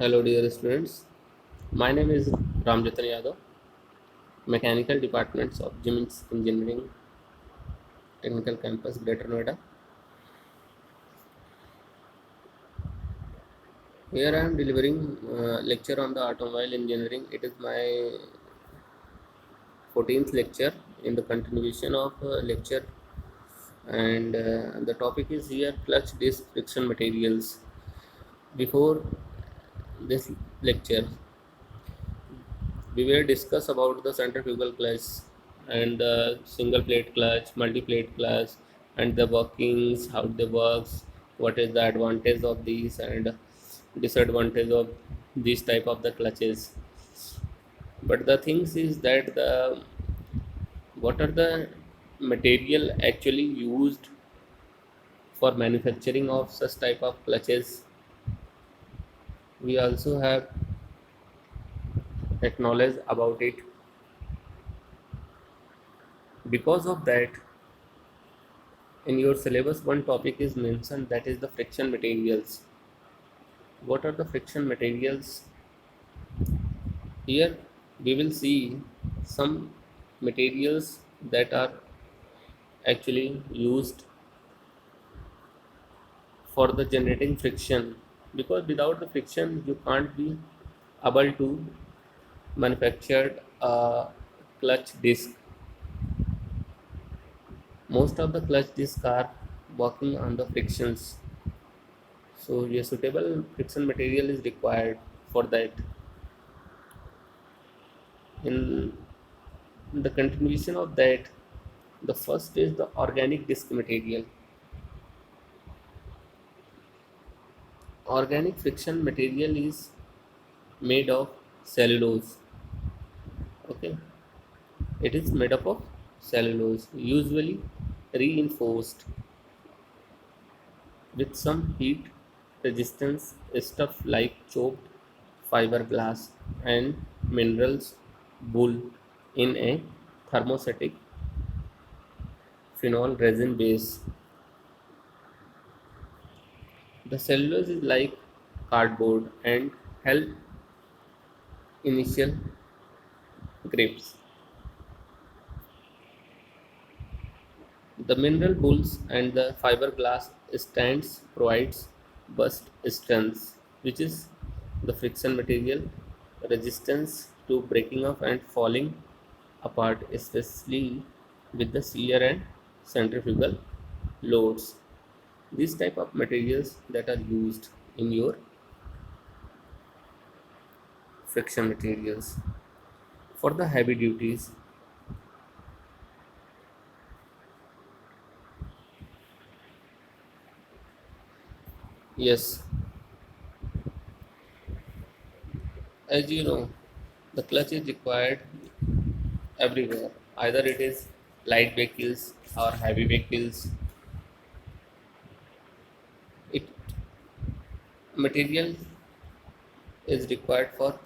Hello, dear students. My name is Ramjatan Yadav, Mechanical Departments of Jimins Engineering, Technical Campus, Greater Noida. Here I am delivering lecture on the automobile engineering. It is my 14th lecture in the continuation of lecture, and the topic is here clutch disc friction materials. Before this lecture, we will discuss about the centrifugal clutch and the single plate clutch, multi plate clutch, and the workings, how they works, what is the advantage of these and disadvantage of these type of the clutches. But the things is that the what are the material actually used for manufacturing of such type of clutches. We also have acknowledged about it. Because of that, in your syllabus one topic is mentioned, that is the friction materials. What are the friction materials? Here we will see some materials that are actually used for the generating friction, because without the friction you can't be able to manufacture a clutch disc. Most of the clutch discs are working on the frictions, so a suitable friction material is required for that. In the continuation of that, the first is the organic disc material. Organic friction material is made of cellulose. Okay, it is made up of cellulose, usually reinforced with some heat resistance stuff like chopped fiberglass and minerals wool in a thermostatic phenol resin base. The cellulose is like cardboard and help initial grips. The mineral wools and the fiberglass strands provides burst strength, which is the friction material resistance to breaking off and falling apart, especially with the shear and centrifugal loads. These type of materials that are used in your friction materials. For the heavy duties, yes, as you know, the clutch is required everywhere. Either it is light vehicles or heavy vehicles. It material is required for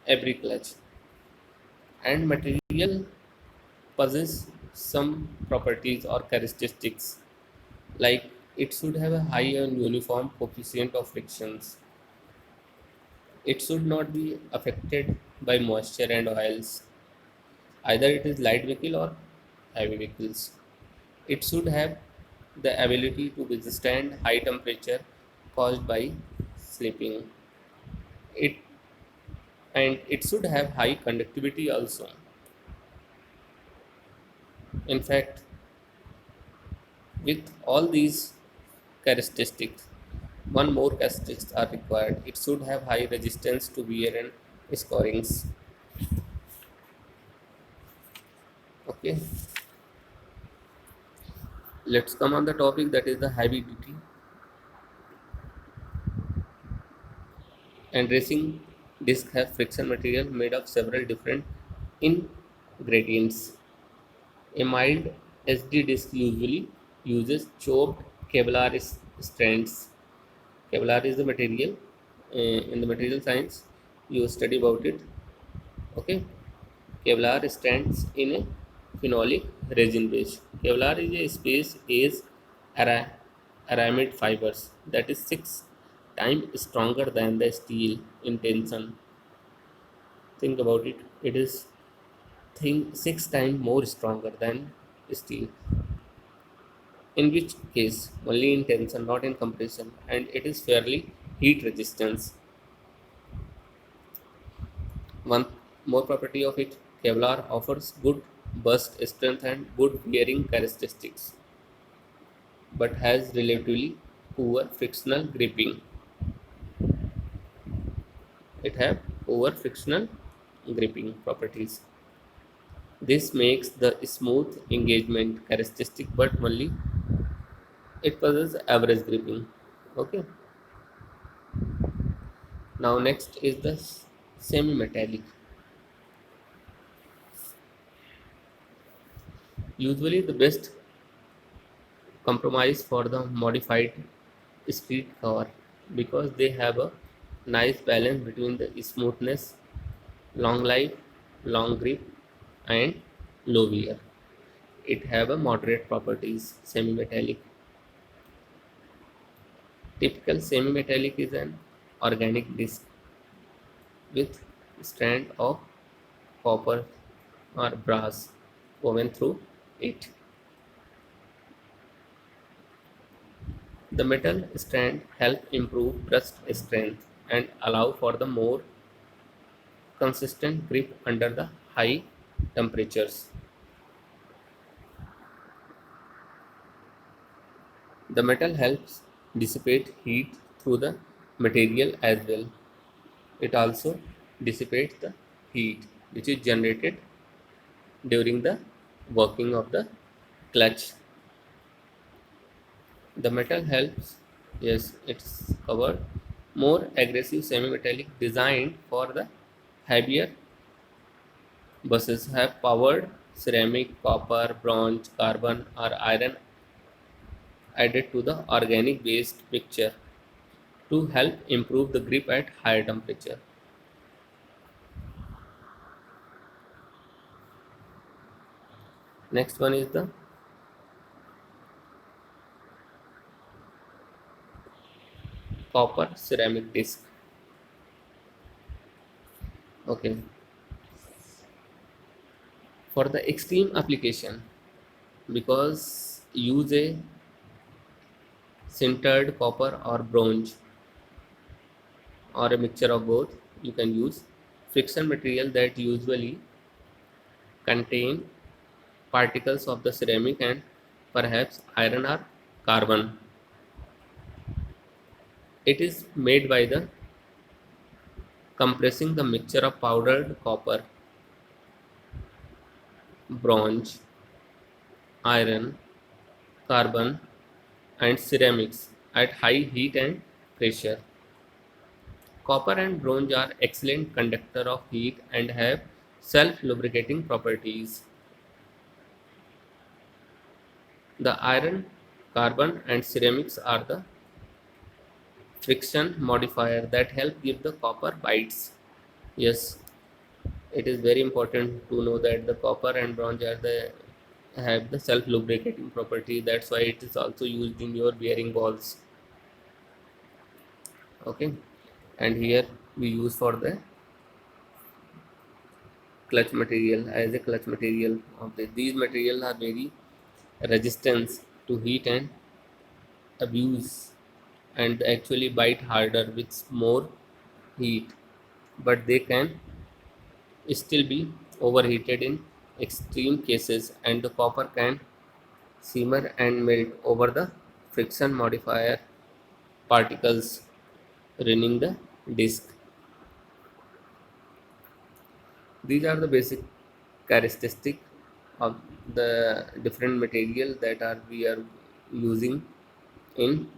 every clutch, and material possess some properties or characteristics, like it should have a high and uniform coefficient of frictions. It should not be affected by moisture and oils. Either it is light vehicle or heavy vehicles. It should have the ability to withstand high temperature caused by sleeping. It and it should have high conductivity also. In fact, with all these characteristics, one more characteristics are required. It should have high resistance to wear and scorings. Okay, let's come on the topic, that is the heavy duty and racing disc have friction material made of several different ingredients. A mild SD disc usually uses chopped Kevlar strands. Kevlar is the material. In the material science, you study about it. Okay, Kevlar stands in a phenolic resin base. Kevlar is a space age aramid fibers, that is 6 times stronger than the steel in tension. Think about it. It is think 6 times more stronger than steel. In which case only in tension, not in compression, and it is fairly heat resistance. One more property of it, Kevlar offers good burst strength and good bearing characteristics, but has relatively poor frictional gripping. It have poor frictional gripping properties. This makes the smooth engagement characteristic, but only it possesses average gripping. Okay. Now next is the semi-metallic. Usually the best compromise for the modified street cover because they have a nice balance between the smoothness, long life, long grip, and low wear. It have a moderate properties. Semi-metallic. Typical semi-metallic is an organic disc with strand of copper or brass woven through it. The metal strand help improve brush strength and allow for the more consistent grip under the high temperatures. The metal helps dissipate heat through the material as well. It also dissipates the heat which is generated during the working of the clutch. The metal helps, yes, it's covered. More aggressive semi-metallic designed for the heavier buses have powered ceramic, copper, bronze, carbon, or iron added to the organic based picture to help improve the grip at higher temperature. Next one is the copper ceramic disc. Okay, for the extreme application, because use a sintered copper or bronze or a mixture of both, you can use friction material that usually contain particles of the ceramic and perhaps iron or carbon. It is made by the compressing the mixture of powdered copper, bronze, iron, carbon, and ceramics at high heat and pressure. Copper and bronze are excellent conductor of heat and have self-lubricating properties. The iron, carbon, and ceramics are the friction modifier that help give the copper bites. Yes, it is very important to know that the copper and bronze are the have the self lubricating property. That's why it is also used in your bearing balls. Okay, and here we use for the clutch material as a clutch material of these materials are very resistance to heat and abuse and actually bite harder with more heat, but they can still be overheated in extreme cases, and the copper can simmer and melt over the friction modifier particles running the disc. These are the basic characteristic of the different material that are we are using in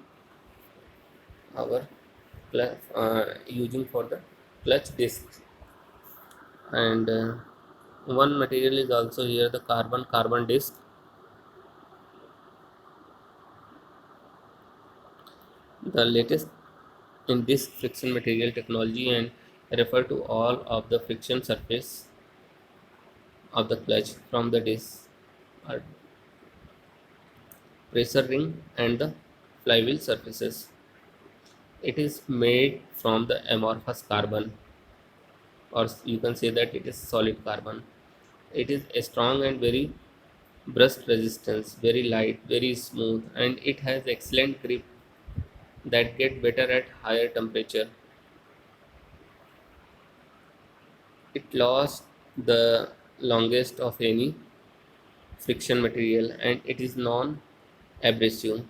our using for the clutch disc. And one material is also here the carbon disc. The latest in this friction material technology and refer to all of the friction surface of the clutch from the disc are pressure ring and the flywheel surfaces. It is made from the amorphous carbon, or you can say that it is solid carbon. It is a strong and very rust resistance, very light, very smooth, and it has excellent grip that get better at higher temperature. It lasts the longest of any friction material, and it is non-abrasive.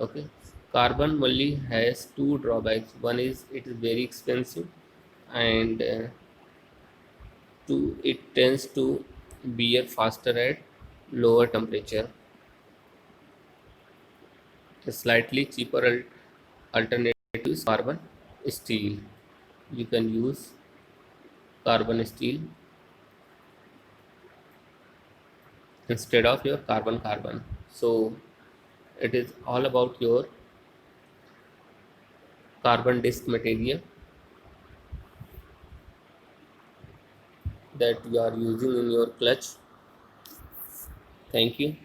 Okay, carbon only has two drawbacks. One is it is very expensive, and two, it tends to wear faster at lower temperature. A slightly cheaper alternative is carbon steel. You can use carbon steel instead of your carbon. So it is all about your carbon disc material that you are using in your clutch. Thank you.